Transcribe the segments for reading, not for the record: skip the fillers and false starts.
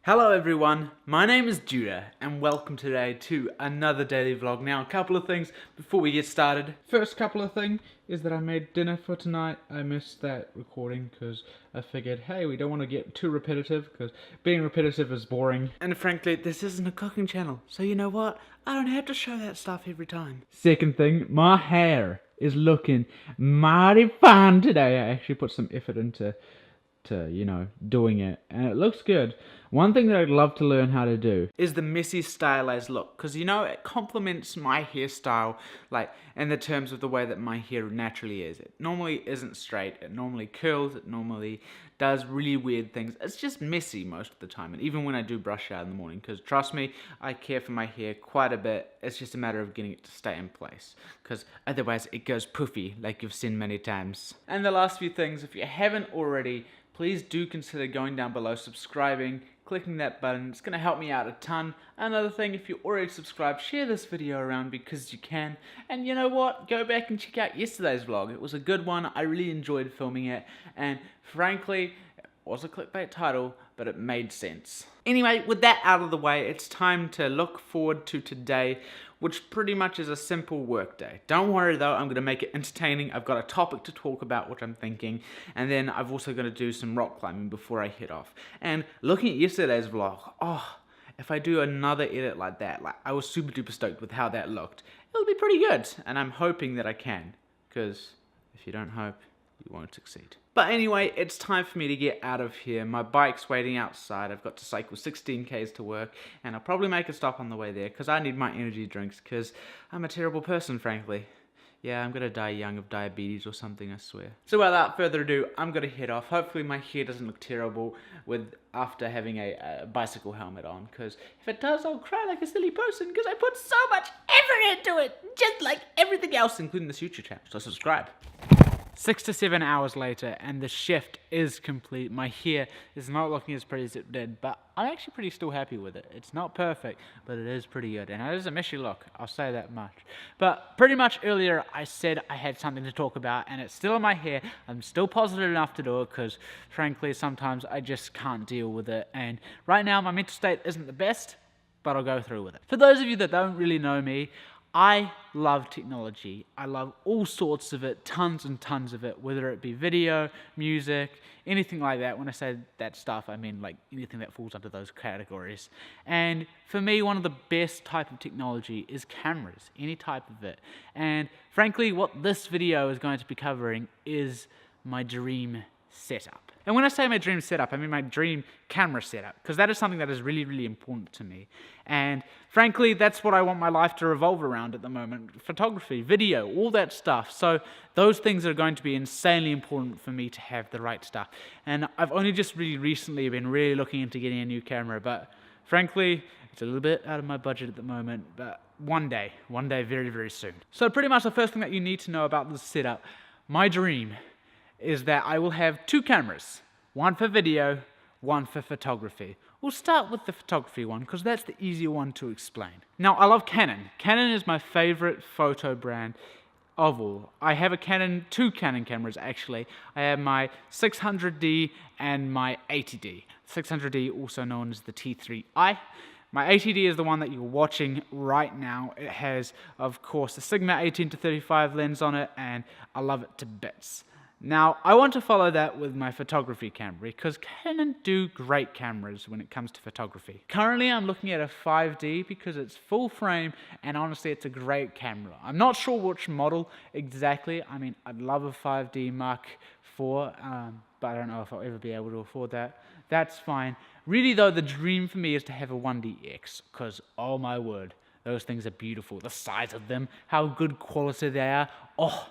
Hello everyone, my name is Judah and welcome today to another daily vlog. Now a couple of things before we get started. First couple of things is that I made dinner for tonight. I missed that recording because I figured, hey, we don't want to get too repetitive because being repetitive is boring. And frankly, this isn't a cooking channel, so you know what? I don't have to show that stuff every time. Second thing, my hair is looking mighty fine today. I actually put some effort into doing it, and it looks good. One thing that I'd love to learn how to do is the messy stylized look, because it complements my hairstyle, like in the terms of the way that my hair naturally is. It normally isn't straight, it normally curls, it normally does really weird things. It's just messy most of the time, and even when I do brush out in the morning, because trust me, I care for my hair quite a bit. It's just a matter of getting it to stay in place, because otherwise it goes poofy like you've seen many times. And the last few things, if you haven't already, please do consider going down below, subscribing, clicking that button. It's going to help me out a ton. Another thing, if you're already subscribed, share this video around because you can. And you know what? Go back and check out yesterday's vlog. It was a good one. I really enjoyed filming it. And frankly, it was a clickbait title, but it made sense. Anyway, with that out of the way, it's time to look forward to today, which pretty much is a simple work day. Don't worry though, I'm going to make it entertaining. I've got a topic to talk about, which I'm thinking, and then I've also got to do some rock climbing before I head off. And looking at yesterday's vlog, if I do another edit like that, I was super duper stoked with how that looked. It'll be pretty good, and I'm hoping that I can, because if you don't hope, you won't succeed. But anyway, it's time for me to get out of here. My bike's waiting outside. I've got to cycle 16 k's to work, and I'll probably make a stop on the way there because I need my energy drinks because I'm a terrible person, frankly. Yeah, I'm gonna die young of diabetes or something, I swear. So without further ado, I'm gonna head off. Hopefully my hair doesn't look terrible after having a bicycle helmet on, because if it does, I'll cry like a silly person because I put so much effort into it, just like everything else, including this YouTube channel. So subscribe. 6 to 7 hours later, and the shift is complete. My hair is not looking as pretty as it did, but I'm actually pretty still happy with it. It's not perfect, but it is pretty good, and it is a messy look, I'll say that much. But pretty much earlier, I said I had something to talk about, and it's still in my hair. I'm still positive enough to do it, because frankly, sometimes I just can't deal with it, and right now, my mental state isn't the best, but I'll go through with it. For those of you that don't really know me, I love technology. I love all sorts of it, tons and tons of it, whether it be video, music, anything like that. When I say that stuff, I mean like anything that falls under those categories. And for me, one of the best type of technology is cameras, any type of it. And frankly, what this video is going to be covering is my dream setup. And when I say my dream setup, I mean my dream camera setup, because that is something that is really, really important to me. And frankly, that's what I want my life to revolve around at the moment. Photography, video, all that stuff. So those things are going to be insanely important for me to have the right stuff. And I've only just really recently been really looking into getting a new camera, but frankly, it's a little bit out of my budget at the moment, but one day very, very soon. So pretty much the first thing that you need to know about this setup, my dream is that I will have two cameras, one for video, one for photography. We'll start with the photography one because that's the easier one to explain. Now, I love Canon. Canon is my favorite photo brand of all. I have two Canon cameras actually. I have my 600D and my 80D. 600D, also known as the T3i. My 80D is the one that you're watching right now. It has, of course, the Sigma 18-35 lens on it, and I love it to bits. Now, I want to follow that with my photography camera because Canon do great cameras when it comes to photography. Currently, I'm looking at a 5D because it's full frame and honestly, it's a great camera. I'm not sure which model exactly. I mean, I'd love a 5D Mark IV, but I don't know if I'll ever be able to afford that. That's fine. Really though, the dream for me is to have a 1DX because, oh my word, those things are beautiful. The size of them, how good quality they are, oh,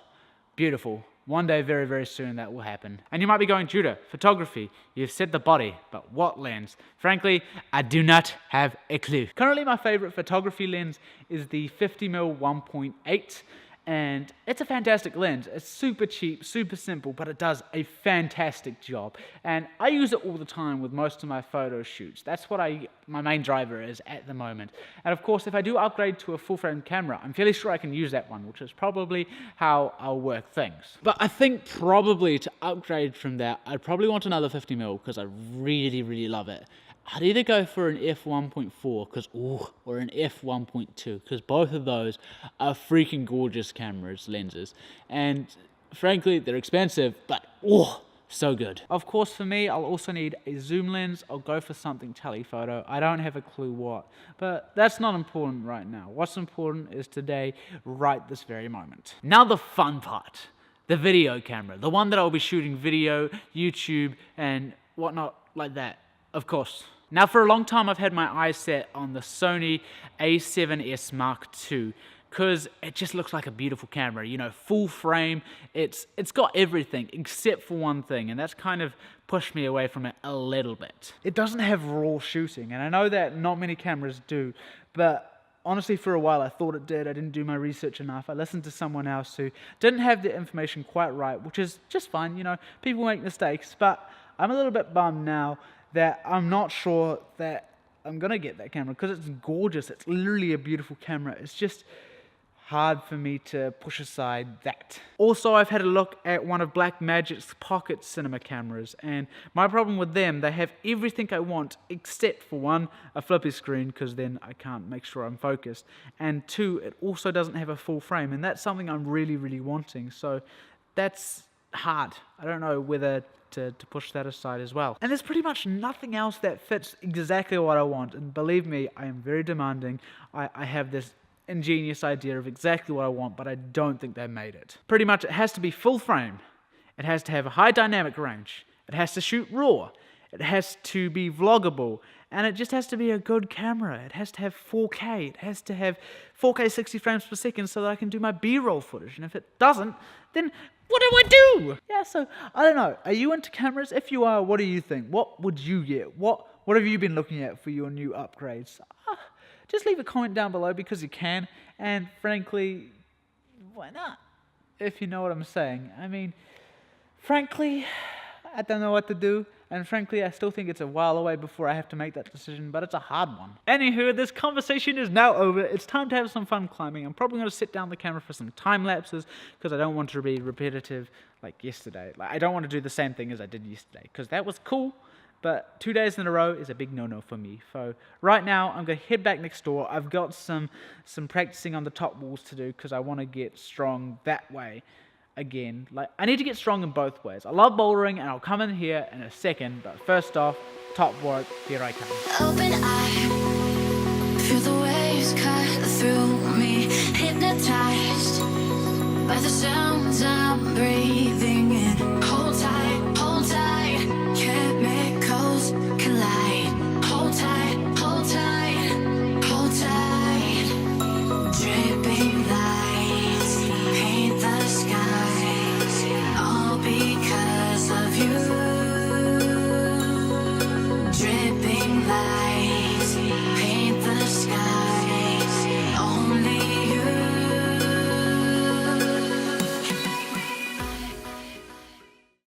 beautiful. One day, very, very soon, that will happen. And you might be going, Judah, photography, you've said the body, but what lens? Frankly, I do not have a clue. Currently, my favorite photography lens is the 50mm 1.8, and it's a fantastic lens. It's super cheap, super simple, but it does a fantastic job. And I use it all the time with most of my photo shoots. That's what my main driver is at the moment. And of course, if I do upgrade to a full-frame camera, I'm fairly sure I can use that one, which is probably how I'll work things. But I think probably to upgrade from that, I'd probably want another 50mm because I really, really love it. I'd either go for an f1.4 or an f1.2 because both of those are freaking gorgeous lenses, and frankly they're expensive, but so good. Of course, for me, I'll also need a zoom lens. I'll go for something telephoto. I don't have a clue what, but that's not important right now. What's important is today, right this very moment. Now the fun part, the video camera, the one that I'll be shooting video, YouTube, and whatnot like that, of course. Now for a long time, I've had my eyes set on the Sony A7S Mark II, because it just looks like a beautiful camera, you know, full frame. It's got everything except for one thing, and that's kind of pushed me away from it a little bit. It doesn't have raw shooting, and I know that not many cameras do, but honestly for a while I thought it did. I didn't do my research enough. I listened to someone else who didn't have the information quite right, which is just fine, you know, people make mistakes, but I'm a little bit bummed now that I'm not sure that I'm gonna get that camera, because it's gorgeous. It's literally a beautiful camera. It's just hard for me to push aside that. Also, I've had a look at one of BlackMagic's pocket cinema cameras, and my problem with them, they have everything I want except for one, a flippy screen, because then I can't make sure I'm focused, and two, it also doesn't have a full frame, and that's something I'm really wanting, so that's hard. I don't know whether to push that aside as well. And there's pretty much nothing else that fits exactly what I want, and believe me, I am very demanding. I have this ingenious idea of exactly what I want, but I don't think they made it. Pretty much it has to be full frame, it has to have a high dynamic range, it has to shoot RAW, it has to be vloggable, and it just has to be a good camera. It has to have 4K, it has to have 4K 60 frames per second so that I can do my B-roll footage, and if it doesn't, then what do I do? Yeah, so I don't know. Are you into cameras? If you are, what do you think? What would you get? What have you been looking at for your new upgrades? Just leave a comment down below, because you can, and frankly, why not? If you know what I'm saying. I mean, frankly, I don't know what to do, and frankly, I still think it's a while away before I have to make that decision, but it's a hard one. Anywho, this conversation is now over. It's time to have some fun climbing. I'm probably going to sit down the camera for some time lapses, because I don't want to be repetitive like yesterday. Like, I don't want to do the same thing as I did yesterday, because that was cool. But 2 days in a row is a big no-no for me. So right now, I'm going to head back next door. I've got some practicing on the top walls to do, because I want to get strong that way again. Like, I need to get strong in both ways. I love bouldering, and I'll come in here in a second. But first off, top work, here I come. Open eye, feel the waves cut through me, hypnotized by the sounds I'm breathing in. Hold tight, can't make